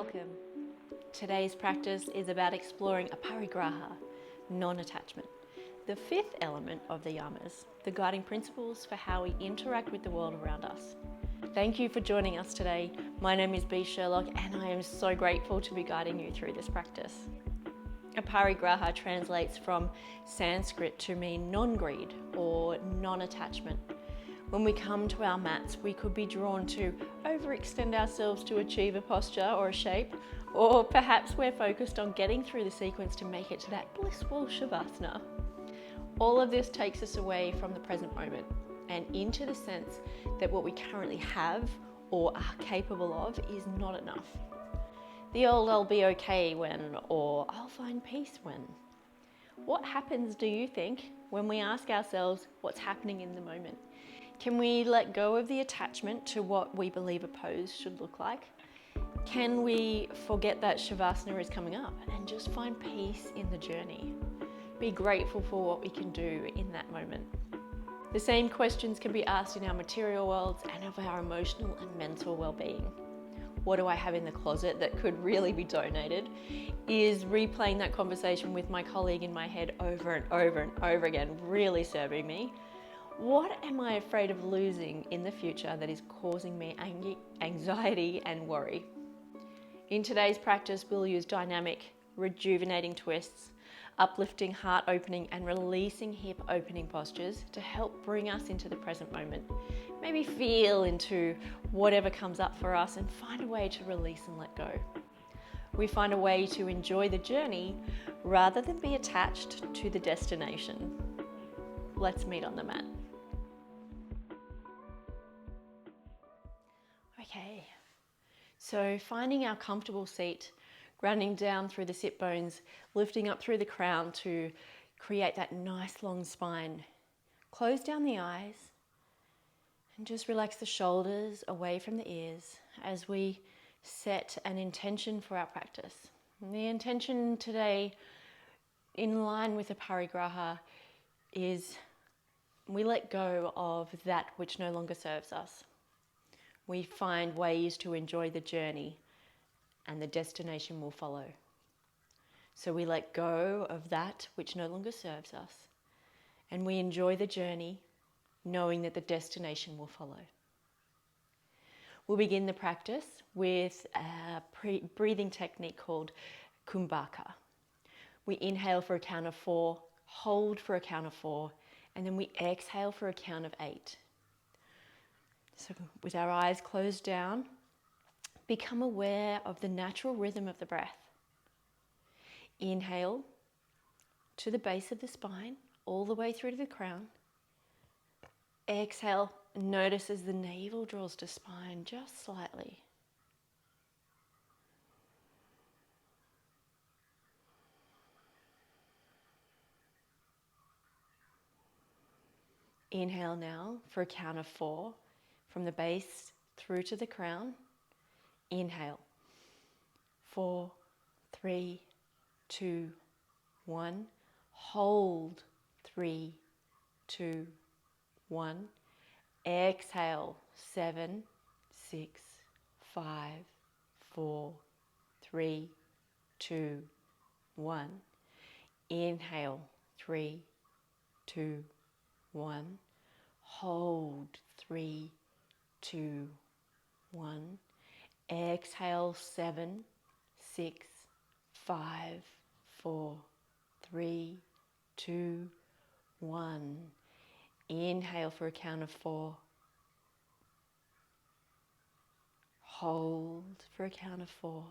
Welcome. Today's practice is about exploring Aparigraha, non-attachment, the fifth element of the yamas, the guiding principles for how we interact with the world around us. Thank you for joining us today. My name is Sherlock and I am so grateful to be guiding you through this practice. Aparigraha translates from Sanskrit to mean non-greed or non-attachment. When we come to our mats, we could be drawn to overextend ourselves to achieve a posture or a shape, or perhaps we're focused on getting through the sequence to make it to that blissful Shavasana. All of this takes us away from the present moment and into the sense that what we currently have or are capable of is not enough. The old "I'll be okay when" or "I'll find peace when." What happens, do you think, when we ask ourselves what's happening in the moment? Can we let go of the attachment to what we believe a pose should look like? Can we forget that Shavasana is coming up and just find peace in the journey? Be grateful for what we can do in that moment. The same questions can be asked in our material worlds and of our emotional and mental well-being. What do I have in the closet that could really be donated? Is replaying that conversation with my colleague in my head over and over and over again really serving me? What am I afraid of losing in the future that is causing me anxiety and worry? In today's practice, we'll use dynamic, rejuvenating twists, uplifting heart opening and releasing hip opening postures to help bring us into the present moment. Maybe feel into whatever comes up for us and find a way to release and let go. We find a way to enjoy the journey rather than be attached to the destination. Let's meet on the mat. Okay, so finding our comfortable seat, grounding down through the sit bones, lifting up through the crown to create that nice long spine. Close down the eyes and just relax the shoulders away from the ears as we set an intention for our practice. And the intention today, in line with Aparigraha, is we let go of that which no longer serves us. We find ways to enjoy the journey and the destination will follow. So we let go of that which no longer serves us and we enjoy the journey knowing that the destination will follow. We'll begin the practice with a breathing technique called Kumbhaka. We inhale for a count of 4, hold for a count of 4, and then we exhale for a count of 8. So with our eyes closed down, become aware of the natural rhythm of the breath. Inhale to the base of the spine, all the way through to the crown. Exhale, notice as the navel draws to spine just slightly. Inhale now for a count of 4, from the base through to the crown. Inhale. 4, 3, 2, 1. Hold. 3, 2, 1. Exhale. 7, 6, 5, 4, 3, 2, 1. Inhale. 3, 2, 1. Hold. 3, 2, 1. Exhale. 7, 6, 5, 4, 3, 2, 1. Inhale for a count of 4. Hold for a count of 4.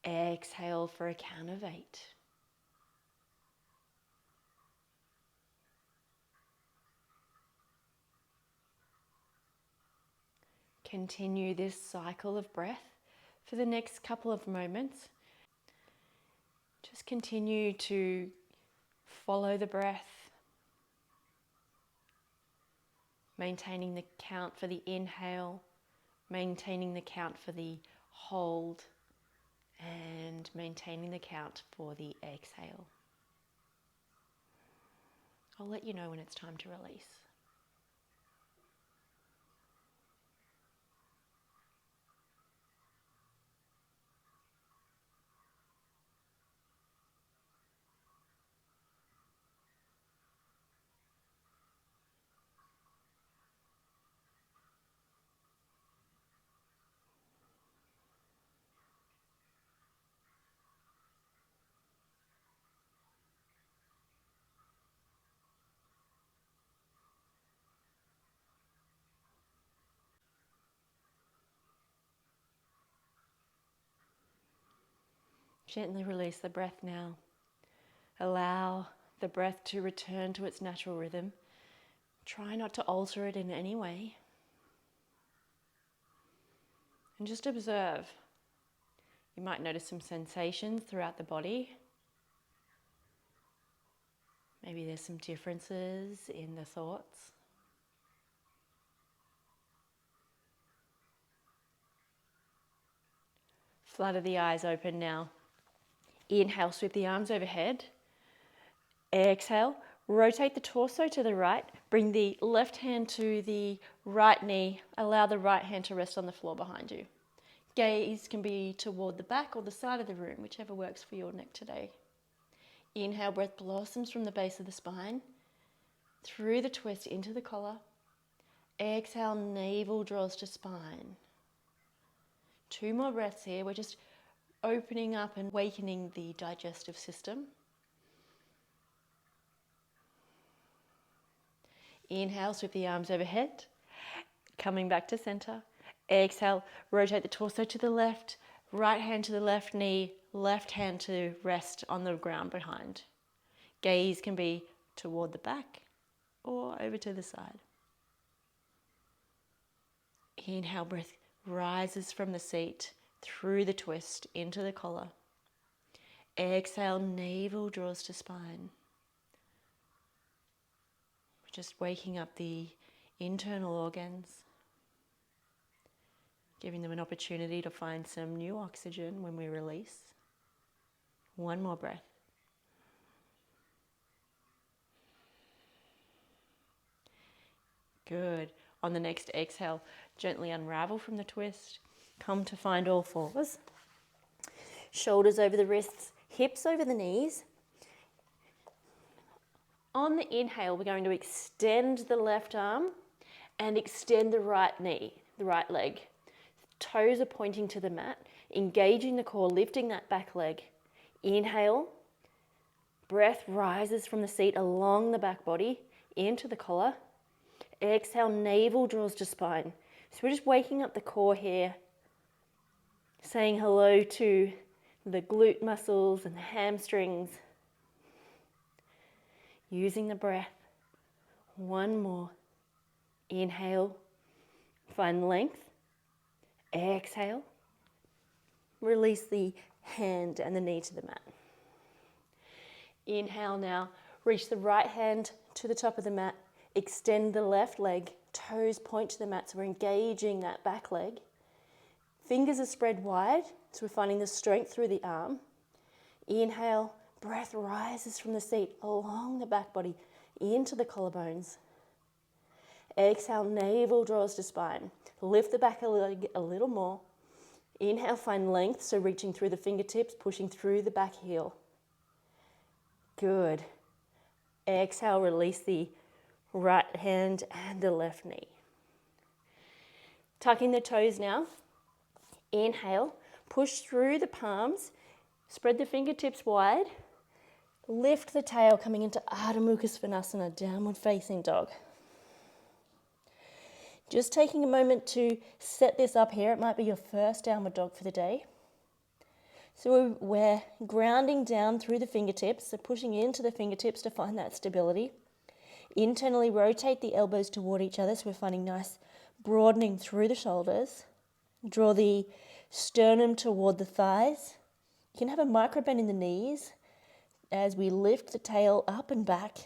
Exhale for a count of 8. Continue this cycle of breath for the next couple of moments. Just continue to follow the breath, maintaining the count for the inhale, maintaining the count for the hold, and maintaining the count for the exhale. I'll let you know when it's time to release. Gently release the breath now. Allow the breath to return to its natural rhythm. Try not to alter it in any way. And just observe. You might notice some sensations throughout the body. Maybe there's some differences in the thoughts. Flutter the eyes open now. Inhale, sweep the arms overhead. Exhale, rotate the torso to the right. Bring the left hand to the right knee. Allow the right hand to rest on the floor behind you. Gaze can be toward the back or the side of the room, whichever works for your neck today. Inhale, breath blossoms from the base of the spine, through the twist into the collar. Exhale, navel draws to spine. 2 more breaths here. We're just opening up and awakening the digestive system. Inhale, sweep the arms overhead, coming back to center. Exhale, rotate the torso to the left, right hand to the left knee, left hand to rest on the ground behind. Gaze can be toward the back or over to the side. Inhale, breath rises from the seat through the twist into the collar. Exhale, navel draws to spine. We're just waking up the internal organs, giving them an opportunity to find some new oxygen when we release. 1 more breath. Good. On the next exhale, gently unravel from the twist. Come to find all fours. Shoulders over the wrists, hips over the knees. On the inhale, we're going to extend the left arm and extend the right knee, the right leg. Toes are pointing to the mat, engaging the core, lifting that back leg. Inhale, breath rises from the seat along the back body into the collar. Exhale, navel draws to spine. So we're just waking up the core here, saying hello to the glute muscles and the hamstrings. Using the breath. 1 more. Inhale, find length. Exhale, release the hand and the knee to the mat. Inhale now, reach the right hand to the top of the mat. Extend the left leg, toes point to the mat, so we're engaging that back leg. Fingers are spread wide, so we're finding the strength through the arm. Inhale, breath rises from the seat along the back body into the collarbones. Exhale, navel draws to spine. Lift the back leg a little more. Inhale, find length, so reaching through the fingertips, pushing through the back heel. Good. Exhale, release the right hand and the left knee. Tucking the toes now. Inhale, push through the palms, spread the fingertips wide, lift the tail coming into Ardha Mukha, downward facing dog. Just taking a moment to set this up here. It might be your first downward dog for the day. So we're grounding down through the fingertips, so pushing into the fingertips to find that stability. Internally rotate the elbows toward each other, so we're finding nice broadening through the shoulders. Draw the sternum toward the thighs. You can have a micro bend in the knees as we lift the tail up and back.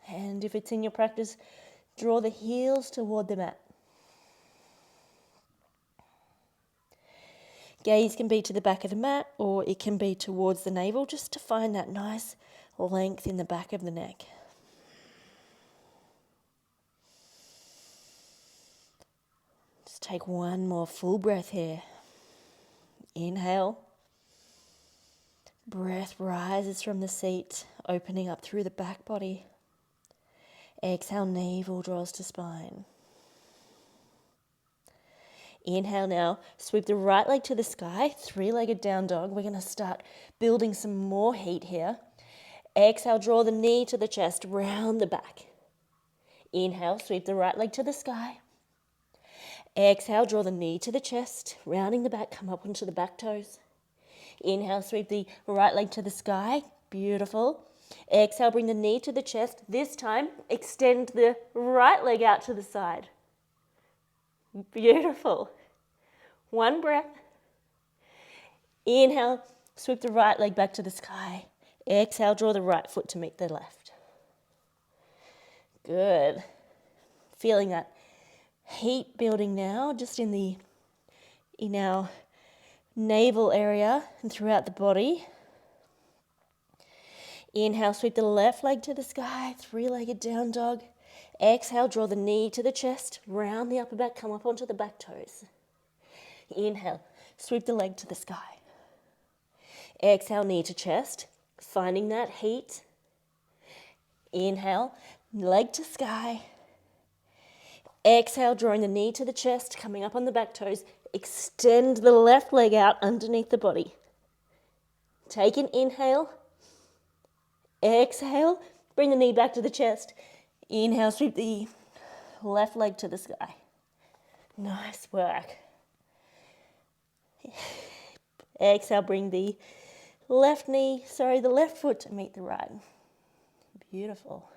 And if it's in your practice, draw the heels toward the mat. Gaze can be to the back of the mat or it can be towards the navel, just to find that nice length in the back of the neck. Just take 1 more full breath here. Inhale. Breath rises from the seat, opening up through the back body. Exhale, navel draws to spine. Inhale now, sweep the right leg to the sky, 3-legged down dog. We're going to start building some more heat here. Exhale, draw the knee to the chest, round the back. Inhale, sweep the right leg to the sky. Exhale, draw the knee to the chest, rounding the back, come up onto the back toes. Inhale, sweep the right leg to the sky. Beautiful. Exhale, bring the knee to the chest. This time, extend the right leg out to the side. Beautiful. One breath. Inhale, sweep the right leg back to the sky. Exhale, draw the right foot to meet the left. Good. Feeling that heat building now, just in our navel area and throughout the body. Inhale, sweep the left leg to the sky, three-legged down dog. Exhale, draw the knee to the chest, round the upper back, come up onto the back toes. Inhale, sweep the leg to the sky. Exhale, knee to chest, finding that heat. Inhale, leg to sky. Exhale, drawing the knee to the chest, coming up on the back toes. Extend the left leg out underneath the body. Take an inhale. Exhale, bring the knee back to the chest. Inhale, sweep the left leg to the sky. Nice work. Exhale, bring the left foot to meet the right. Beautiful.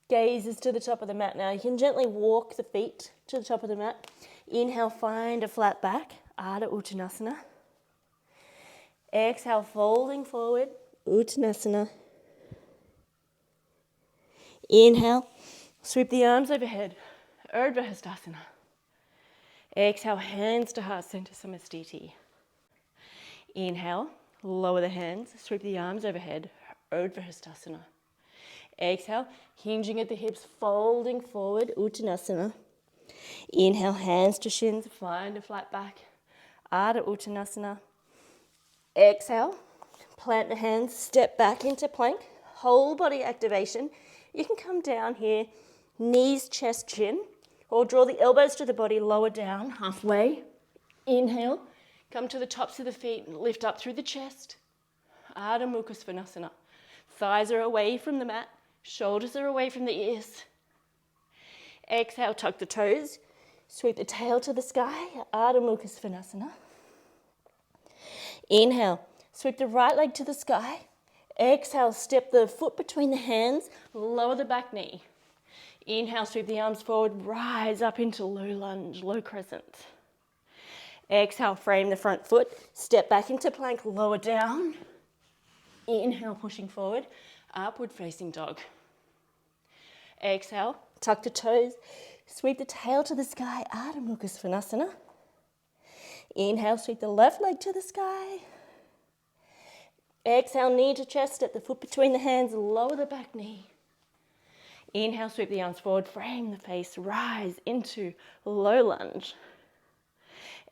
Gaze is to the top of the mat now. You can gently walk the feet to the top of the mat. Inhale, find a flat back, Ardha Uttanasana. Exhale, folding forward, Uttanasana. Inhale, sweep the arms overhead, Urdhva Hastasana. Exhale, hands to heart center, Samastiti. Inhale, lower the hands, sweep the arms overhead, Urdhva Hastasana. Exhale, hinging at the hips, folding forward, Uttanasana. Inhale, hands to shins, find a flat back, Ardha Uttanasana. Exhale, plant the hands, step back into plank, whole body activation. You can come down here, knees, chest, chin, or draw the elbows to the body, lower down, halfway. Inhale, come to the tops of the feet and lift up through the chest, Ardha Mukha Svanasana. Thighs are away from the mat, shoulders are away from the ears. Exhale, tuck the toes, sweep the tail to the sky, Ardha Mukha Svanasana. Inhale, sweep the right leg to the sky. Exhale, step the foot between the hands, lower the back knee. Inhale, sweep the arms forward, rise up into low lunge, low crescent. Exhale, frame the front foot, step back into plank, lower down. Inhale, pushing forward, upward facing dog. Exhale, tuck the toes, sweep the tail to the sky, Ardha Mukha Svanasana. Inhale, sweep the left leg to the sky. Exhale, knee to chest, step the foot between the hands, lower the back knee. Inhale, sweep the arms forward, frame the face, rise into low lunge.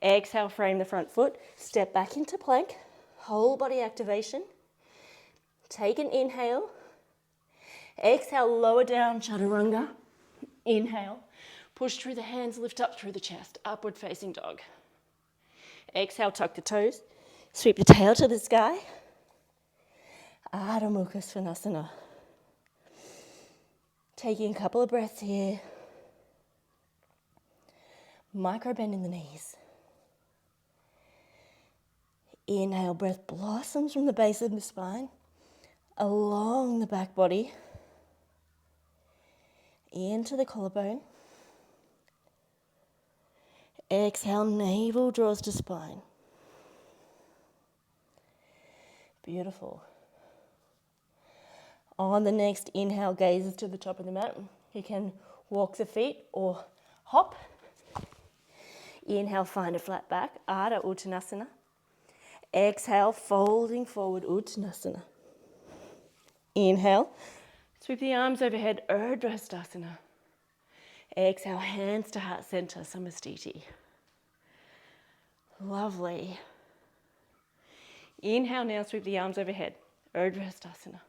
Exhale, frame the front foot, step back into plank, whole body activation. Take an inhale. Exhale, lower down, chaturanga. Inhale, push through the hands, lift up through the chest, upward facing dog. Exhale, tuck the toes, sweep the tail to the sky. Ardha Mukha Svanasana. Taking a couple of breaths here. Micro bend in the knees. Inhale, breath blossoms from the base of the spine, along the back body, into the collarbone. Exhale, navel draws to spine. Beautiful. On the next inhale, gazes to the top of the mat. You can walk the feet or hop. Inhale, find a flat back, Ardha Uttanasana. Exhale, folding forward, Uttanasana. Inhale, sweep the arms overhead, Urdhva Hastasana. Exhale, hands to heart center, Samastiti. Lovely. Inhale now, sweep the arms overhead, Urdhva Hastasana.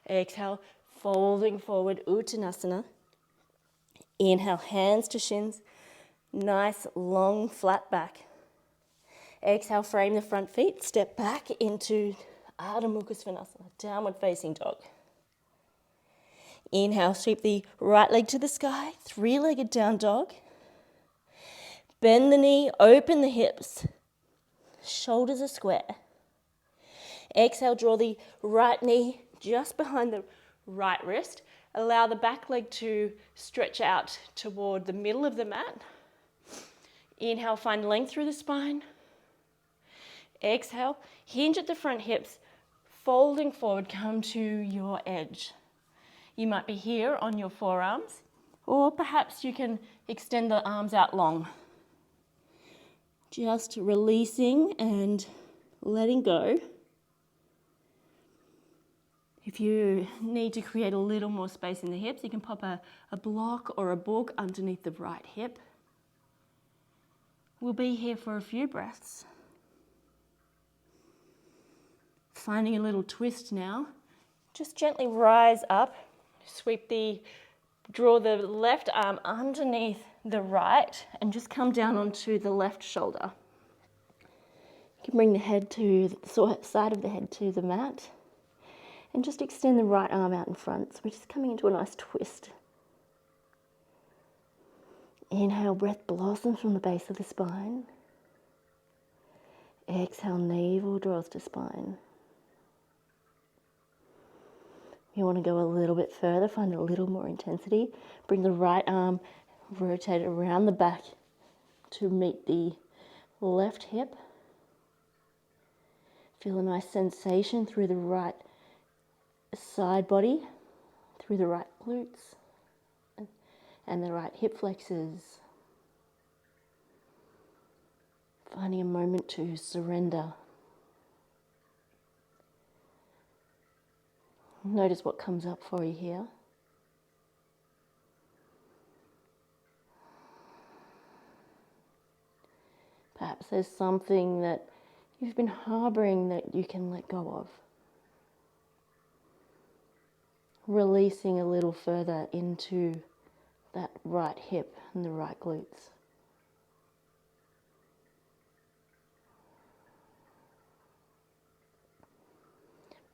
Exhale, folding forward, Uttanasana. Inhale, hands to shins, nice long flat back. Exhale, frame the front feet, step back into Ardha Mukha Svanasana, downward facing dog. Inhale, sweep the right leg to the sky, three-legged down dog. Bend the knee, open the hips. shoulders are square. Exhale, draw the right knee just behind the right wrist. Allow the back leg to stretch out toward the middle of the mat. Inhale, find length through the spine. Exhale, hinge at the front hips, folding forward, come to your edge. You might be here on your forearms, or perhaps you can extend the arms out long. Just releasing and letting go. If you need to create a little more space in the hips, you can pop a block or a book underneath the right hip. We'll be here for a few breaths. Finding a little twist now. Just gently rise up, draw the left arm underneath the right and just come down onto the left shoulder. You can bring the side of the head to the mat and just extend the right arm out in front. So we're just coming into a nice twist. Inhale, breath blossoms from the base of the spine. Exhale, navel draws to spine. You want to go a little bit further, find a little more intensity. Bring the right arm, rotate it around the back to meet the left hip. Feel a nice sensation through the right side body, through the right glutes and the right hip flexors. Finding a moment to surrender. Notice what comes up for you here. Perhaps there's something that you've been harboring that you can let go of. Releasing a little further into that right hip and the right glutes.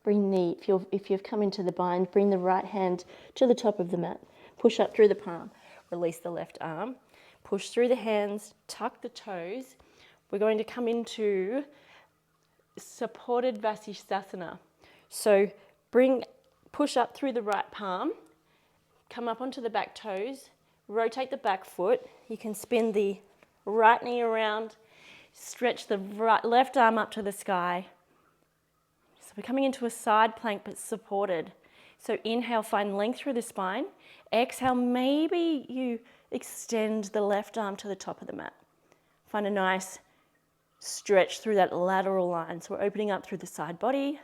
If you've come into the bind, bring the right hand to the top of the mat. Push up through the palm. Release the left arm. Push through the hands. Tuck the toes. We're going to come into supported Vashistasana. So push up through the right palm. Come up onto the back toes. Rotate the back foot. You can spin the right knee around. Stretch the left arm up to the sky. So we're coming into a side plank but supported. So inhale, find length through the spine. Exhale, maybe you extend the left arm to the top of the mat. Find a nice stretch through that lateral line. So we're opening up through the side body,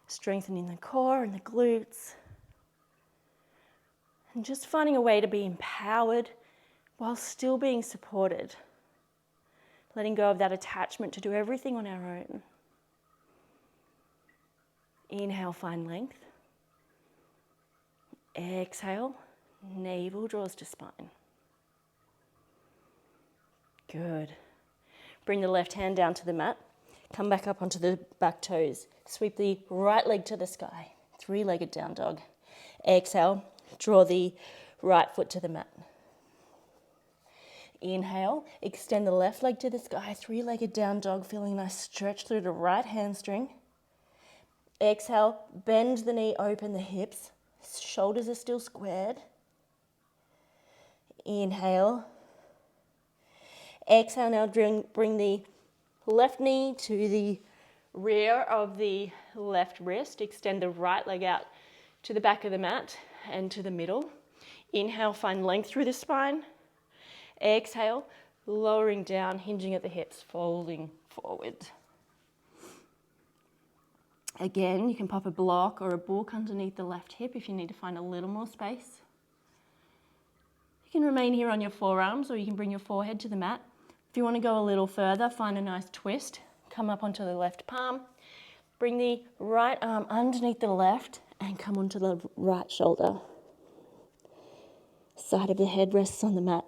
strengthening the core and the glutes. And just finding a way to be empowered while still being supported. Letting go of that attachment to do everything on our own. Inhale, find length. Exhale, navel draws to spine. Good. Bring the left hand down to the mat. Come back up onto the back toes. Sweep the right leg to the sky. Three-legged down dog. Exhale, draw the right foot to the mat. Inhale, extend the left leg to the sky. Three-legged down dog, feeling a nice stretch through the right hamstring. Exhale, bend the knee, open the hips. Shoulders are still squared. Inhale. Exhale, now bring the left knee to the rear of the left wrist. Extend the right leg out to the back of the mat and to the middle. Inhale, find length through the spine. Exhale, lowering down, hinging at the hips, folding forward. Again, you can pop a block or a book underneath the left hip if you need to find a little more space. You can remain here on your forearms or you can bring your forehead to the mat. If you want to go a little further, find a nice twist. Come up onto the left palm. Bring the right arm underneath the left and come onto the right shoulder. Side of the head rests on the mat.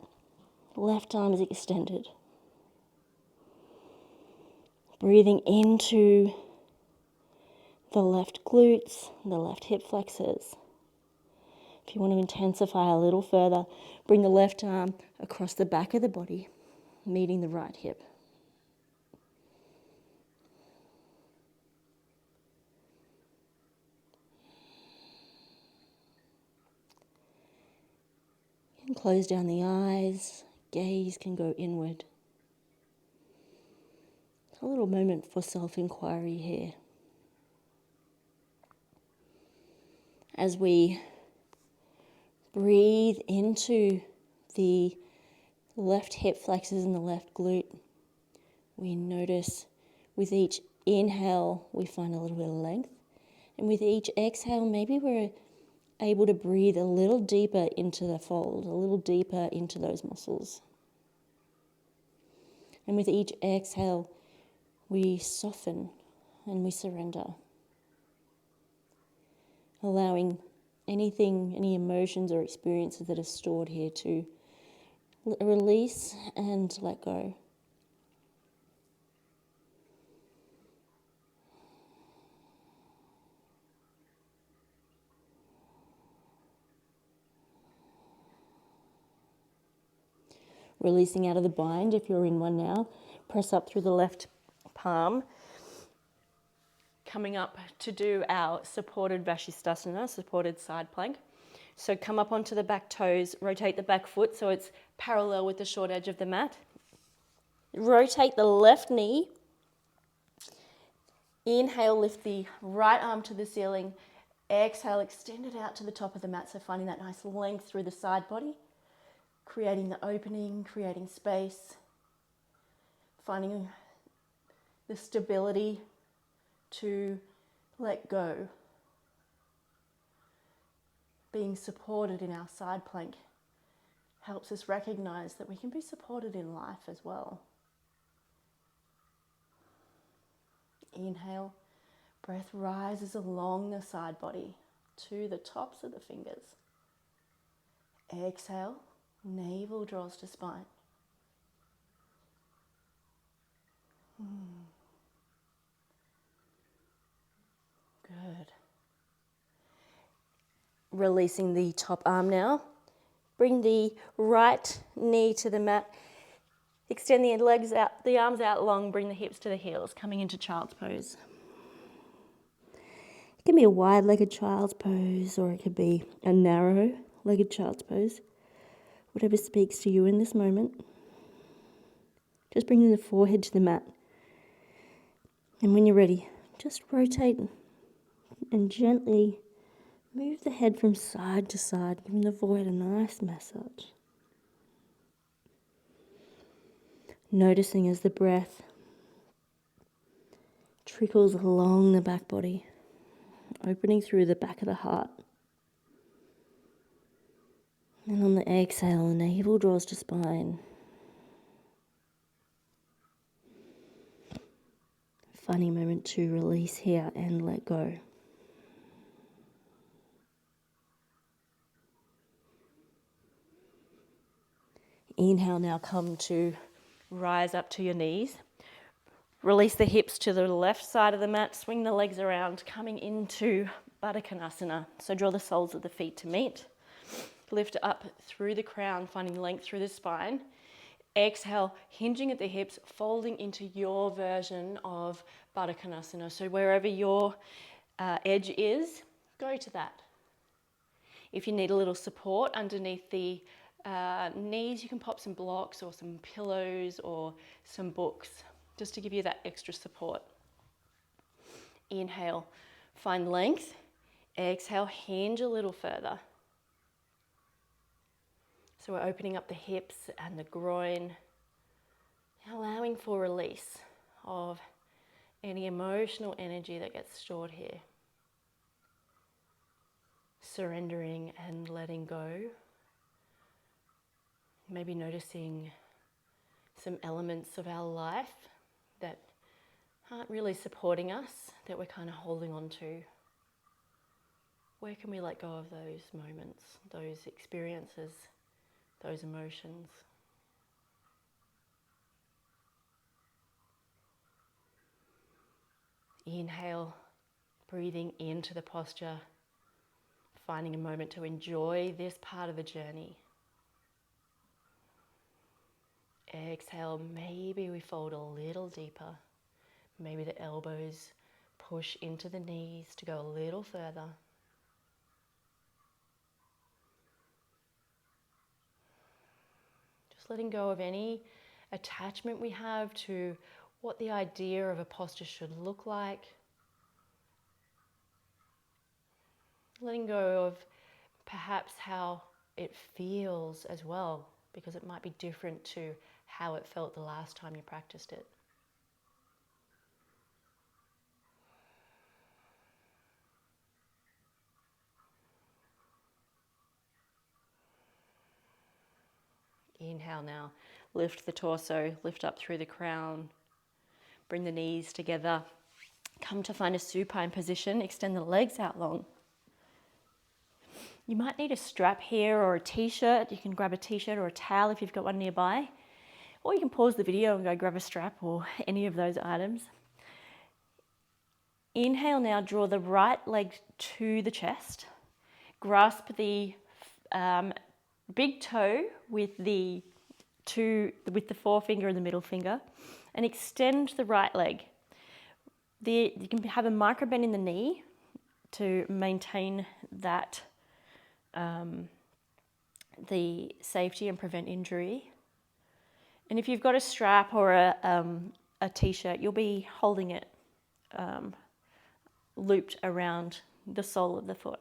Left arm is extended. Breathing into the left glutes, the left hip flexors. If you want to intensify a little further, bring the left arm across the back of the body, meeting the right hip. You can close down the eyes, gaze can go inward. A little moment for self-inquiry here. As we breathe into the left hip flexors and the left glute, we notice with each inhale we find a little bit of length, and with each exhale maybe we're able to breathe a little deeper into the fold, a little deeper into those muscles. And with each exhale we soften and we surrender, allowing any emotions or experiences that are stored here to release and let go. Releasing out of the bind if you're in one now. Press up through the left palm. Coming up to do our supported Vashistasana, supported side plank. So come up onto the back toes, rotate the back foot so it's parallel with the short edge of the mat. Rotate the left knee. Inhale, lift the right arm to the ceiling. Exhale, extend it out to the top of the mat, so finding that nice length through the side body. Creating the opening, creating space. Finding the stability to let go. Being supported in our side plank helps us recognize that we can be supported in life as well. Inhale, breath rises along the side body to the tops of the fingers. Exhale, navel draws to spine. Good. Releasing the top arm now. Bring the right knee to the mat. Extend the legs out, the arms out long, bring the hips to the heels, coming into child's pose. It can be a wide-legged child's pose, or it could be a narrow-legged child's pose. Whatever speaks to you in this moment. Just bringing the forehead to the mat. And when you're ready, just rotate and gently move the head from side to side, giving the forehead a nice massage. Noticing as the breath trickles along the back body, opening through the back of the heart. And on the exhale, the navel draws to spine. Funny moment to release here and let go. Inhale, now come to rise up to your knees. Release the hips to the left side of the mat, swing the legs around, coming into Baddha Kanasana. So draw the soles of the feet to meet. Lift up through the crown, finding length through the spine. Exhale, hinging at the hips, folding into your version of Baddha Kanasana. So wherever your edge is, go to that. If you need a little support underneath the knees, you can pop some blocks or some pillows or some books just to give you that extra support. Inhale, find length. Exhale, hinge a little further. So we're opening up the hips and the groin, allowing for release of any emotional energy that gets stored here. Surrendering and letting go. Maybe noticing some elements of our life that aren't really supporting us, that we're kind of holding on to. Where can we let go of those moments, those experiences, those emotions? Inhale, breathing into the posture, finding a moment to enjoy this part of the journey. Exhale, maybe we fold a little deeper. Maybe the elbows push into the knees to go a little further. Just letting go of any attachment we have to what the idea of a posture should look like. Letting go of perhaps how it feels as well, because it might be different to how it felt the last time you practiced it. Inhale now, lift the torso, lift up through the crown, bring the knees together, come to find a supine position, extend the legs out long. You might need a strap here or a t-shirt. You can grab a t-shirt or a towel if you've got one nearby, or you can pause the video and go grab a strap or any of those items. Inhale now, draw the right leg to the chest, grasp the big toe with the forefinger and the middle finger, and extend the right leg. You can have a micro bend in the knee to maintain that the safety and prevent injury. And if you've got a strap or a t-shirt, you'll be holding it looped around the sole of the foot.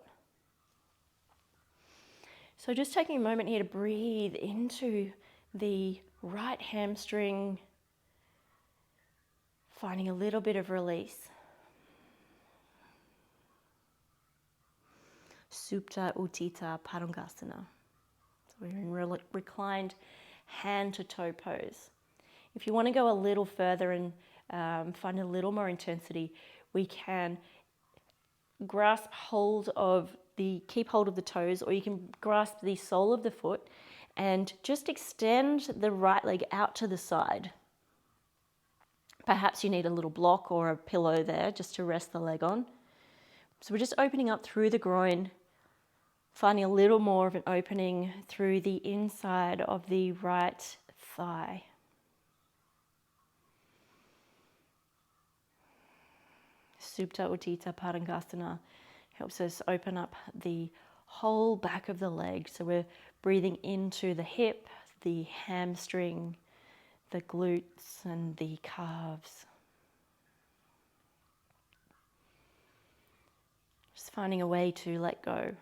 So just taking a moment here to breathe into the right hamstring, finding a little bit of release. Supta Utthita Padangusthana. So we're in reclined hand to toe pose. If you want to go a little further and find a little more intensity, we can keep hold of the toes, or you can grasp the sole of the foot and just extend the right leg out to the side. Perhaps you need a little block or a pillow there just to rest the leg on. So we're just opening up through the groin, finding a little more of an opening through the inside of the right thigh. Supta Utthita Padangusthana helps us open up the whole back of the leg. So we're breathing into the hip, the hamstring, the glutes and the calves. Just finding a way to let go.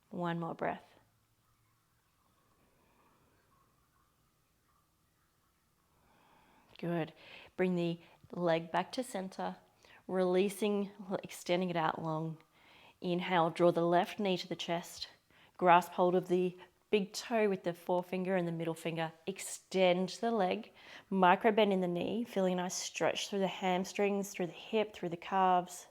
One more breath. Good. Bring the leg back to center, releasing, extending it out long. Inhale, draw the left knee to the chest, grasp hold of the big toe with the forefinger and the middle finger. Extend the leg, micro bend in the knee, feeling a nice stretch through the hamstrings, through the hip, through the calves.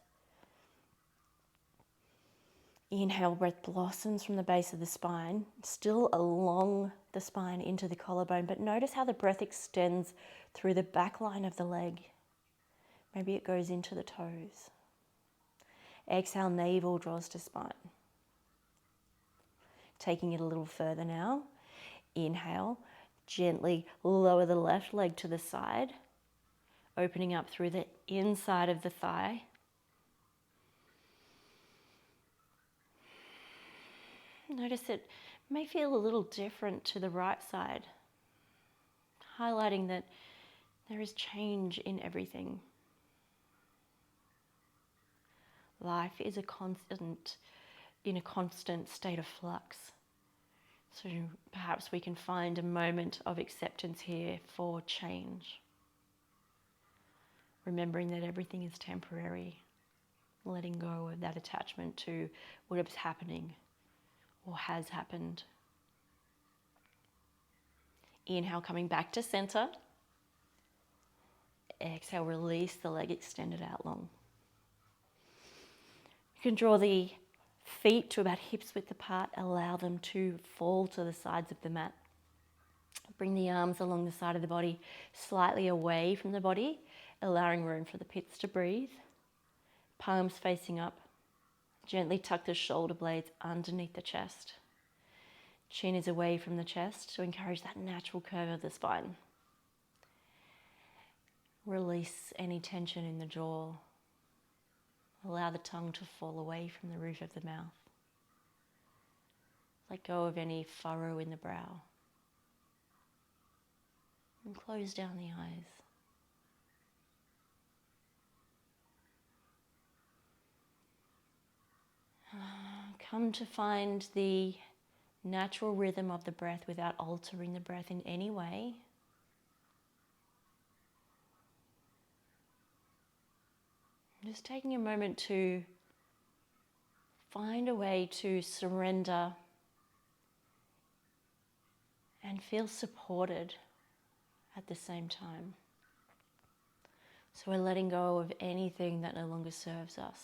Inhale, breath blossoms from the base of the spine, still along the spine into the collarbone, but notice how the breath extends through the back line of the leg. Maybe it goes into the toes. Exhale, navel draws to spine. Taking it a little further now. Inhale, gently lower the left leg to the side, opening up through the inside of the thigh. Notice it may feel a little different to the right side, highlighting that there is change in everything. Life is in a constant state of flux. So perhaps we can find a moment of acceptance here for change. Remembering that everything is temporary, letting go of that attachment to what is happening or has happened. Inhale, coming back to center. Exhale, release the leg, extend it out long. You can draw the feet to about hips width apart, allow them to fall to the sides of the mat. Bring the arms along the side of the body, slightly away from the body, allowing room for the pits to breathe. Palms facing up. Gently tuck the shoulder blades underneath the chest. Chin is away from the chest to encourage that natural curve of the spine. Release any tension in the jaw. Allow the tongue to fall away from the roof of the mouth. Like go of any furrow in the brow. And close down the eyes. Come to find the natural rhythm of the breath without altering the breath in any way. Just taking a moment to find a way to surrender and feel supported at the same time. So we're letting go of anything that no longer serves us.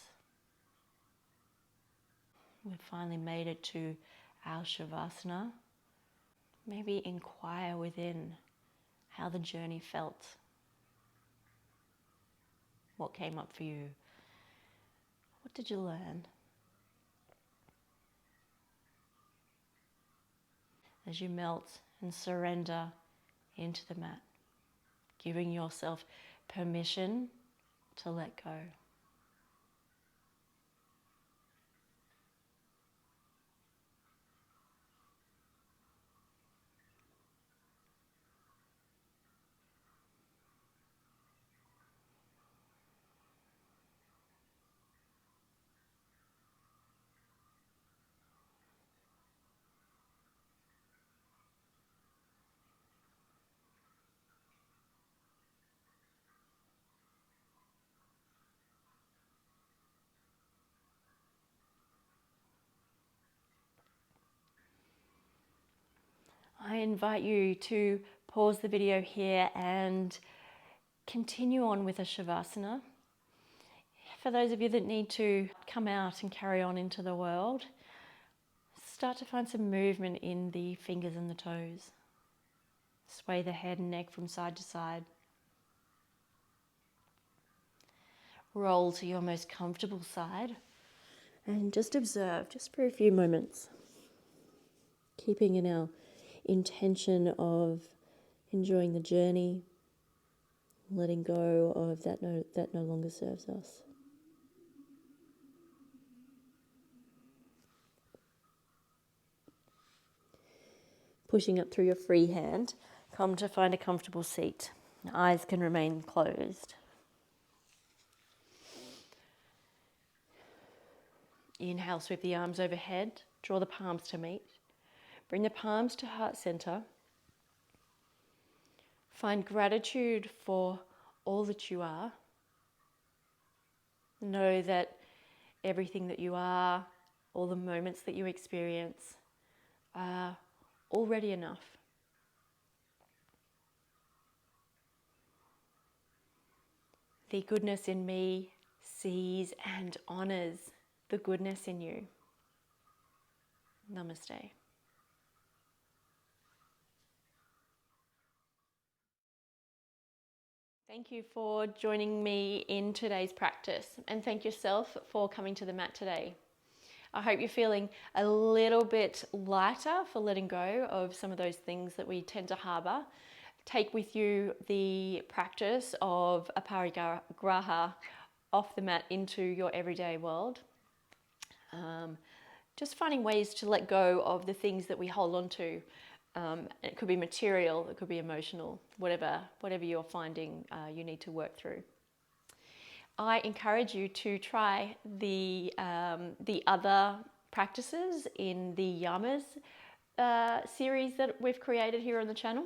We've finally made it to our Shavasana. Maybe inquire within how the journey felt. What came up for you? What did you learn? As you melt and surrender into the mat, giving yourself permission to let go. I invite you to pause the video here and continue on with a Shavasana. For those of you that need to come out and carry on into the world, start to find some movement in the fingers and the toes. Sway the head and neck from side to side. Roll to your most comfortable side and just observe, just for a few moments. Keeping in our intention of enjoying the journey, letting go of that no longer serves us. Pushing up through your free hand, come to find a comfortable seat. Eyes can remain closed. Inhale, sweep the arms overhead, draw the palms to meet. Bring the palms to heart center. Find gratitude for all that you are. Know that everything that you are, all the moments that you experience, are already enough. The goodness in me sees and honors the goodness in you. Namaste. Thank you for joining me in today's practice, and thank yourself for coming to the mat today. I hope you're feeling a little bit lighter for letting go of some of those things that we tend to harbour. Take with you the practice of Aparigraha off the mat into your everyday world. Just finding ways to let go of the things that we hold on to. It could be material, it could be emotional, whatever you're finding you need to work through. I encourage you to try the other practices in the yamas series that we've created here on the channel.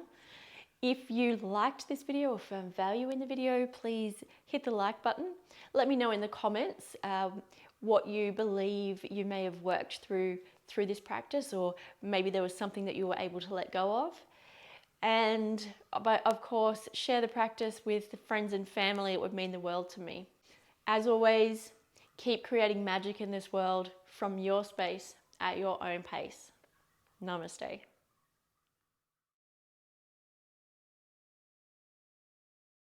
If you liked this video or found value in the video, please hit the like button. Let me know in the comments what you believe you may have worked through this practice, or maybe there was something that you were able to let go of. And but of course, share the practice with friends and family. It would mean the world to me. As always, keep creating magic in this world from your space at your own pace. Namaste.